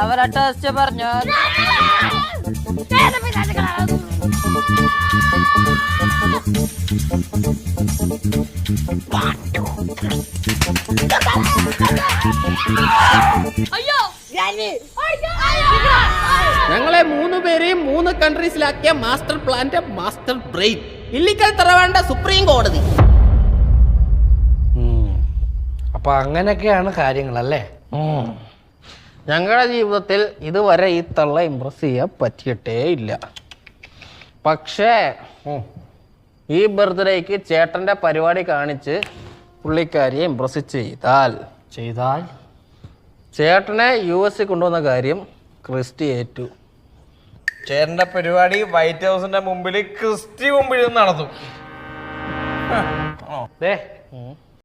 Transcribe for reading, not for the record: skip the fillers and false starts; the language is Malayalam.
അവരെ ടെസ്റ്റ് പറഞ്ഞു. ഞങ്ങളെ 3 പേരെയും 3 കൺട്രീസിലാക്കിയ മാസ്റ്റർ പ്ലാന്റെ മാസ്റ്റർ ബ്രെയിൻ ഇല്ലിക്കൽ തറവേണ്ട സുപ്രീം കോടതി. അപ്പൊ അങ്ങനെയൊക്കെയാണ് കാര്യങ്ങളല്ലേ? ഞങ്ങളുടെ ജീവിതത്തിൽ ഇതുവരെ ഈ തള്ള ഇംപ്രസ് ചെയ്യാൻ പറ്റിയിട്ടേ ഇല്ല. പക്ഷേ ഈ ബർത്ത്ഡേക്ക് ചേട്ടന്റെ പരിപാടി കാണിച്ച് പുള്ളിക്കാരിയെ ഇംപ്രസ് ചെയ്താൽ ചേട്ടനെ US കൊണ്ടുവന്ന കാര്യം ക്രിസ്റ്റി ഏറ്റു. ചേട്ടന്റെ പരിപാടി വൈറ്റ് ഹൗസിന്റെ മുമ്പിൽ ക്രിസ്റ്റി മുമ്പിൽ നടത്തും.